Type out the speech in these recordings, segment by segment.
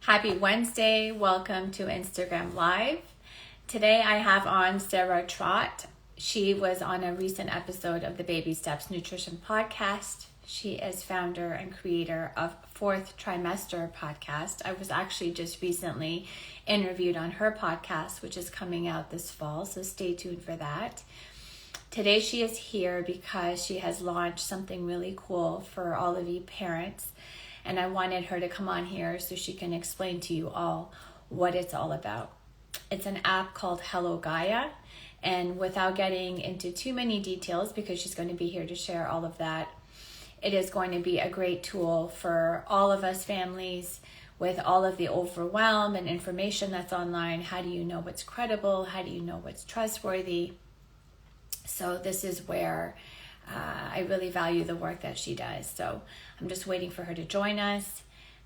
Happy Wednesday. Welcome to Instagram Live. Today I have on Sarah Trott. She was on a recent episode of the Baby Steps Nutrition Podcast. She is founder and creator of Fourth Trimester Podcast. I was actually just recently interviewed on her podcast, which is coming out this fall, so stay tuned for that. Today she is here because she has launched something really cool for all of you parents, and I wanted her to come on here so she can explain to you all what it's all about. It's an app called Hello Gaia, and without getting into too many details, because she's going to be here to share all of that, it is going to be a great tool for all of us families with all of the overwhelm and information that's online. How do you know what's credible? How do you know what's trustworthy? So this is where I really value the work that she does. So I'm just waiting for her to join us.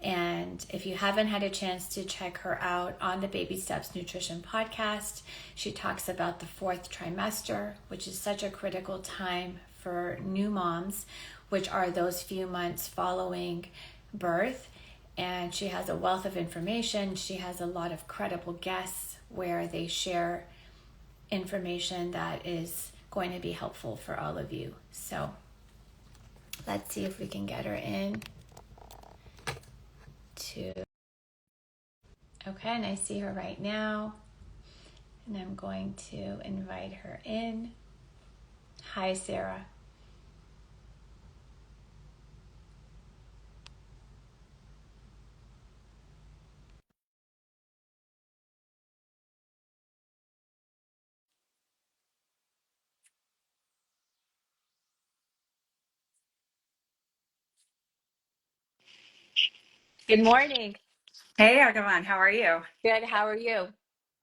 And if you haven't had a chance to check her out on the Baby Steps Nutrition Podcast, she talks about the fourth trimester, which is such a critical time for new moms, which are those few months following birth. And she has a wealth of information. She has a lot of credible guests where they share information that is going to be helpful for all of you. So let's see if we can get her in to. Okay, and I see her right now, and I'm going to invite her in. Hi, Sarah. Good morning. Hey, Argaman, how are you? Good. How are you?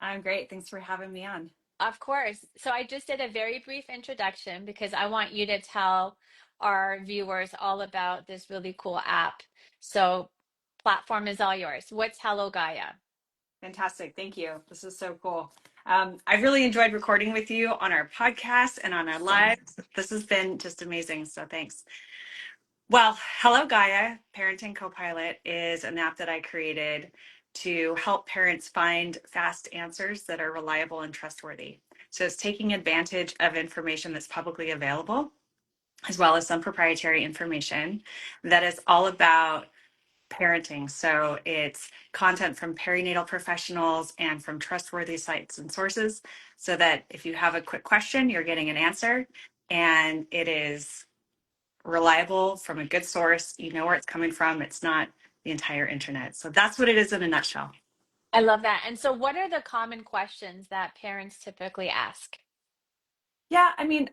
I'm great. Thanks for having me on. Of course. So I just did a very brief introduction because I want you to tell our viewers all about this really cool app. So platform is all yours. What's Hello Gaia? Fantastic. Thank you. This is so cool. I've really enjoyed recording with you on our podcast and on our Same. lives. This has been just amazing. So thanks. Well, Hello Gaia, Parenting Copilot, is an app that I created to help parents find fast answers that are reliable and trustworthy. So it's taking advantage of information that's publicly available, as well as some proprietary information that is all about parenting. So it's content from perinatal professionals and from trustworthy sites and sources, so that if you have a quick question, you're getting an answer, and it is reliable from a good source. You know where it's coming from. It's not the entire internet. So that's what it is in a nutshell. I love that. And so, what are the common questions that parents typically ask? Yeah, I mean,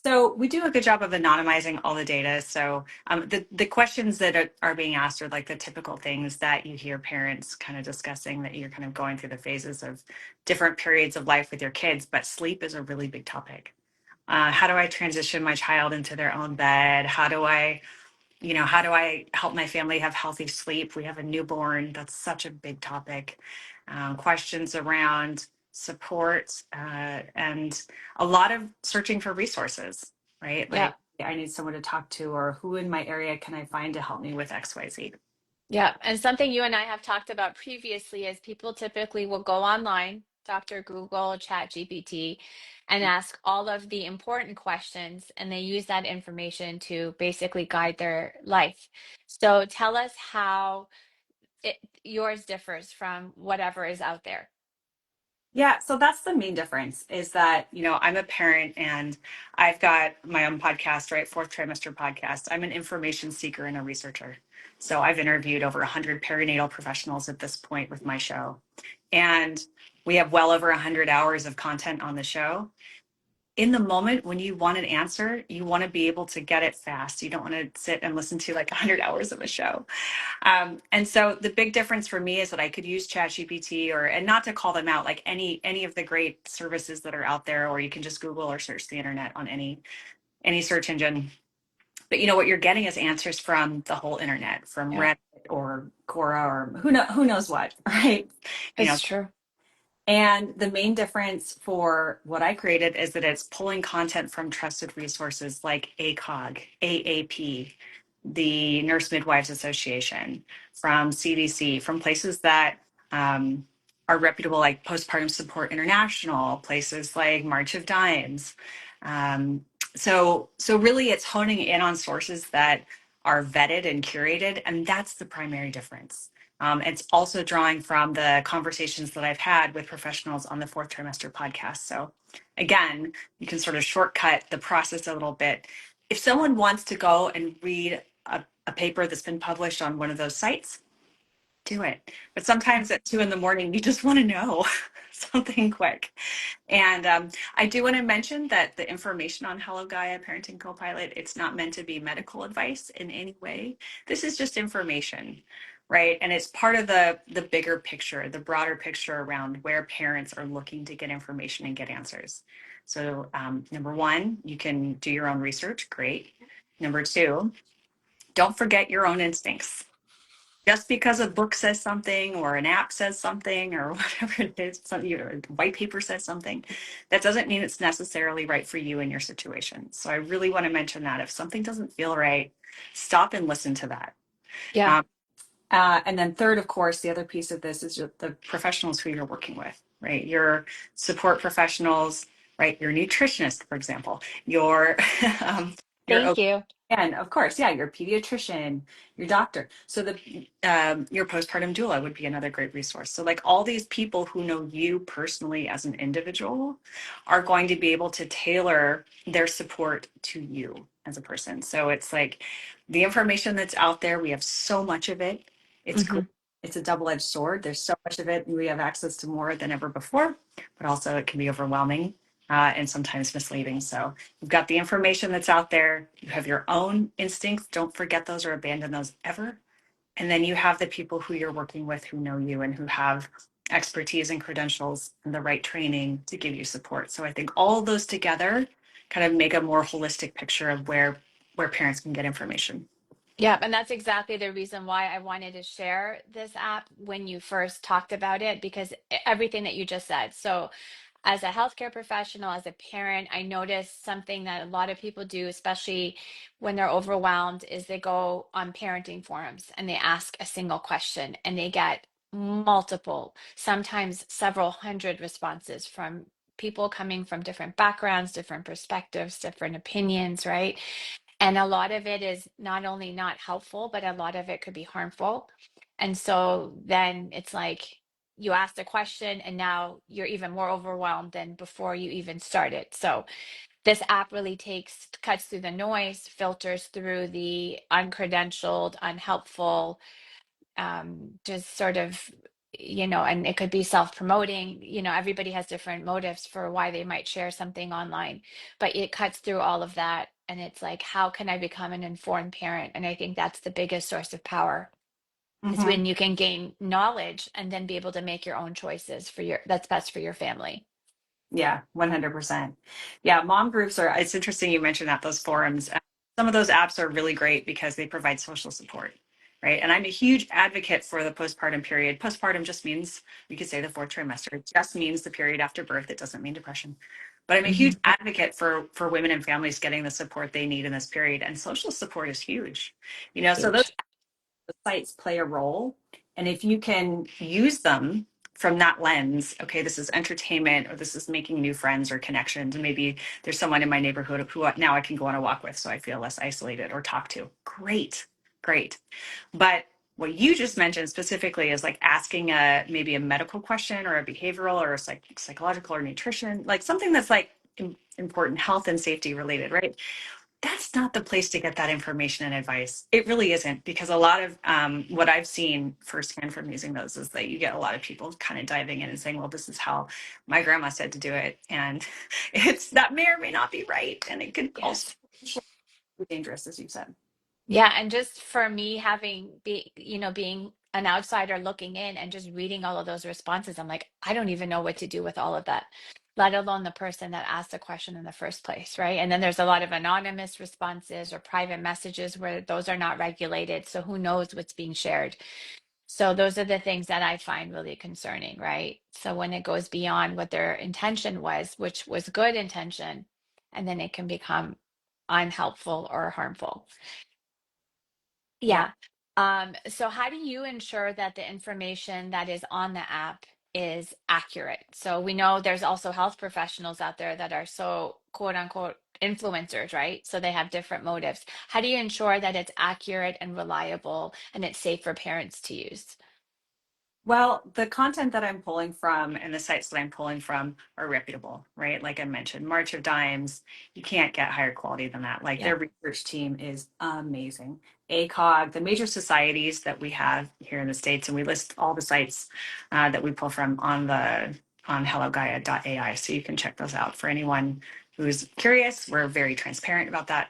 so we do a good job of anonymizing all the data. So the questions that are being asked are like the typical things that you hear parents kind of discussing, that you're kind of going through the phases of different periods of life with your kids. But sleep is a really big topic. How do I transition my child into their own bed? How do I help my family have healthy sleep? We have a newborn. That's such a big topic. Questions around support, and a lot of searching for resources, right? Yeah. Like, I need someone to talk to, or who in my area can I find to help me with XYZ? Yeah. And something you and I have talked about previously is people typically will go online, Dr. Google, Chat GPT, and ask all of the important questions, and they use that information to basically guide their life. So tell us how yours differs from whatever is out there. Yeah, so that's the main difference, is that, I'm a parent and I've got my own podcast, right? Fourth Trimester Podcast. I'm an information seeker and a researcher. So I've interviewed over 100 perinatal professionals at this point with my show. And we have well over 100 hours of content on the show. In the moment when you want an answer, you want to be able to get it fast. You don't want to sit and listen to like 100 hours of a show. And so the big difference for me is that I could use ChatGPT, and not to call them out, like any of the great services that are out there, or you can just Google or search the internet on any search engine. But what you're getting is answers from the whole internet, from Yeah, Reddit or Quora, or who knows what, right? You know, it's true. and the main difference for what I created is that it's pulling content from trusted resources like ACOG, AAP, the Nurse Midwives Association, from CDC, from places that are reputable, like Postpartum Support International, places like March of Dimes. So really, it's honing in on sources that are vetted and curated, and that's the primary difference. It's also drawing from the conversations that I've had with professionals on the fourth trimester podcast. So again, you can sort of shortcut the process a little bit. If someone wants to go and read a paper that's been published on one of those sites, do it. But sometimes at 2 in the morning, you just want to know something quick. And I do want to mention that the information on Hello Gaia Parenting Copilot, it's not meant to be medical advice in any way. This is just information, right? And it's part of the bigger picture, the broader picture around where parents are looking to get information and get answers. So number one, you can do your own research. Great. Number two, don't forget your own instincts. Just because a book says something or an app says something or whatever it is, a white paper says something, that doesn't mean it's necessarily right for you in your situation. So I really want to mention that if something doesn't feel right, stop and listen to that. Yeah. Um, and then third, of course, the other piece of this is the professionals who you're working with, right? Your support professionals, right? Your nutritionist, for example, your Thank you. and of course, yeah, your pediatrician, your doctor. So your postpartum doula would be another great resource. So like all these people who know you personally as an individual are going to be able to tailor their support to you as a person. So it's like the information that's out there, we have so much of it. It's Hmm. great. It's a double-edged sword. There's so much of it, and we have access to more than ever before, but also it can be overwhelming and sometimes misleading. So you've got the information that's out there. You have your own instincts. Don't forget those or abandon those ever. And then you have the people who you're working with who know you and who have expertise and credentials and the right training to give you support. So I think all those together kind of make a more holistic picture of where parents can get information. Yeah, and that's exactly the reason why I wanted to share this app when you first talked about it, because everything that you just said. So, as a healthcare professional, as a parent, I noticed something that a lot of people do, especially when they're overwhelmed, is they go on parenting forums and they ask a single question and they get multiple, sometimes several hundred responses from people coming from different backgrounds, different perspectives, different opinions, right? And a lot of it is not only not helpful, but a lot of it could be harmful. And so then it's like you asked a question and now you're even more overwhelmed than before you even started. So this app really cuts through the noise, filters through the uncredentialed, unhelpful, just sort of, and it could be self-promoting. Everybody has different motives for why they might share something online, but it cuts through all of that. And it's like, how can I become an informed parent? And I think that's the biggest source of power. It's Mhm. when you can gain knowledge and then be able to make your own choices that's best for your family. Yeah, 100%. Yeah, mom groups it's interesting you mentioned that those forums. Some of those apps are really great because they provide social support, right? And I'm a huge advocate for the postpartum period. Postpartum just means, we could say the fourth trimester. It just means the period after birth. It doesn't mean depression. But I'm a huge Mhm. advocate for women and families getting the support they need in this period. And social support is huge. So those Huge. sites play a role. And if you can use them from that lens, okay, this is entertainment or this is making new friends or connections. And maybe there's someone in my neighborhood who now I can go on a walk with so I feel less isolated or talk to. Great, great. But what you just mentioned specifically is like asking maybe a medical question or a behavioral or a psychological or nutrition, like something that's like important health and safety related, right? That's not the place to get that information and advice. It really isn't, because a lot of what I've seen firsthand from using those is that you get a lot of people kind of diving in and saying, well, this is how my grandma said to do it. And that may or may not be right. And it could also Yes. be dangerous, as you said. Yeah, and just for me being an outsider looking in and just reading all of those responses, I'm like, I don't even know what to do with all of that, let alone the person that asked the question in the first place, right? And then there's a lot of anonymous responses or private messages where those are not regulated, so who knows what's being shared. So those are the things that I find really concerning, right? So when it goes beyond what their intention was, which was good intention, and then it can become unhelpful or harmful. Yeah. Yeah. So how do you ensure that the information that is on the app is accurate? So we know there's also health professionals out there that are so quote unquote influencers, right? So they have different motives. How do you ensure that it's accurate and reliable and it's safe for parents to use? Well, the content that I'm pulling from and the sites that I'm pulling from are reputable, right? Like I mentioned, March of Dimes, you can't get higher quality than that. Like Yeah. their research team is amazing. ACOG, the major societies that we have here in the States, and we list all the sites that we pull from on hellogaia.ai. So you can check those out for anyone who's curious. We're very transparent about that.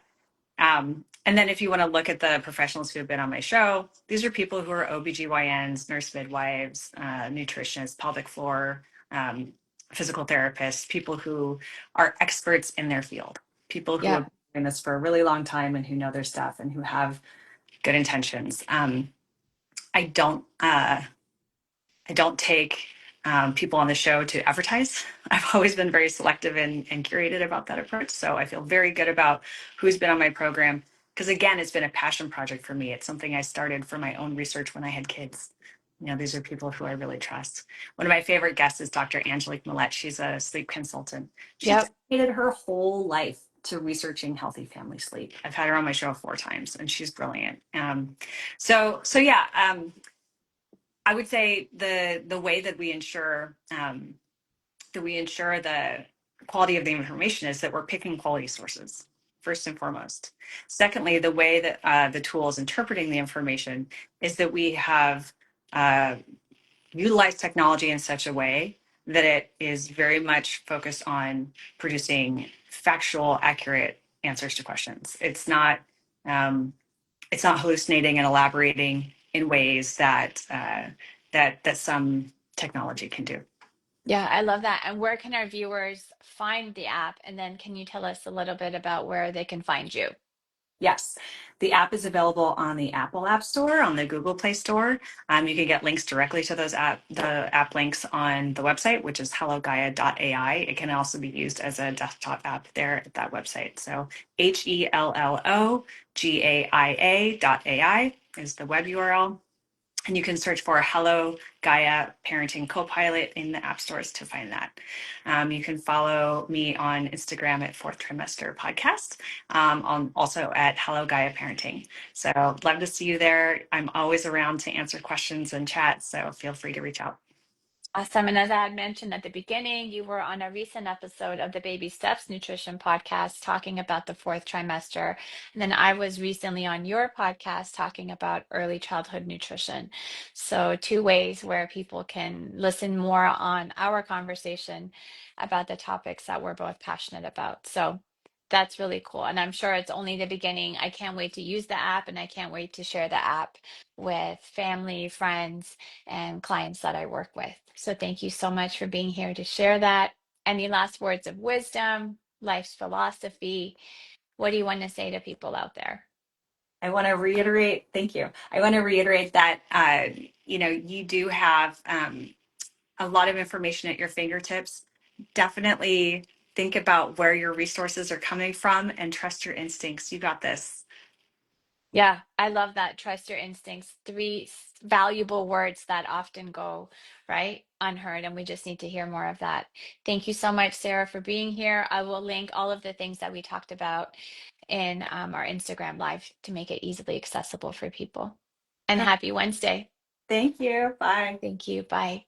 And then if you want to look at the professionals who have been on my show, these are people who are OBGYNs, nurse midwives, nutritionists, pelvic floor, um, physical therapists, people who are experts in their field, people who Yeah. have been doing this for a really long time and who know their stuff and who have good intentions. I don't. I don't take people on the show to advertise. I've always been very selective and curated about that approach. So I feel very good about who's been on my program. Because again, it's been a passion project for me. It's something I started for my own research when I had kids. You know, these are people who I really trust. One of my favorite guests is Dr. Angelique Millette. She's a sleep consultant. She's Yep. dedicated her whole life to researching healthy family sleep. I've had her on my show 4 times, and she's brilliant. So yeah, I would say the way that we ensure the quality of the information is that we're picking quality sources first and foremost. Secondly, the way that the tool is interpreting the information is that we have uh, utilized technology in such a way that it is very much focused on producing factual, accurate answers to questions. It's not hallucinating and elaborating in ways that some technology can do. Yeah, I love that. And where can our viewers find the app? And then can you tell us a little bit about where they can find you? Yes, the app is available on the Apple App Store, on the Google Play Store. You can get links directly to the app links on the website, which is hellogaia.ai. It can also be used as a desktop app there at that website. So HELLOGAIA.ai is the web URL. And you can search for Hello Gaia Parenting Copilot in the app stores to find that. You can follow me on Instagram at Fourth Trimester Podcast, also at Hello Gaia Parenting. So love to see you there. I'm always around to answer questions and chat, so feel free to reach out. Awesome. And as I had mentioned at the beginning, you were on a recent episode of the Baby Steps Nutrition podcast talking about the fourth trimester. And then I was recently on your podcast talking about early childhood nutrition. So, two ways where people can listen more on our conversation about the topics that we're both passionate about. So, that's really cool. And I'm sure it's only the beginning. I can't wait to use the app and I can't wait to share the app with family, friends, and clients that I work with. So thank you so much for being here to share that. Any last words of wisdom, life's philosophy? What do you want to say to people out there? I want to reiterate, thank you. I want to reiterate that, you do have a lot of information at your fingertips. Definitely think about where your resources are coming from and trust your instincts. You got this. Yeah, I love that. Trust your instincts. Three valuable words that often go right unheard, and we just need to hear more of that. Thank you so much, Sarah, for being here. I will link all of the things that we talked about in our Instagram live to make it easily accessible for people. And happy Wednesday. Thank you. Bye. Thank you. Bye.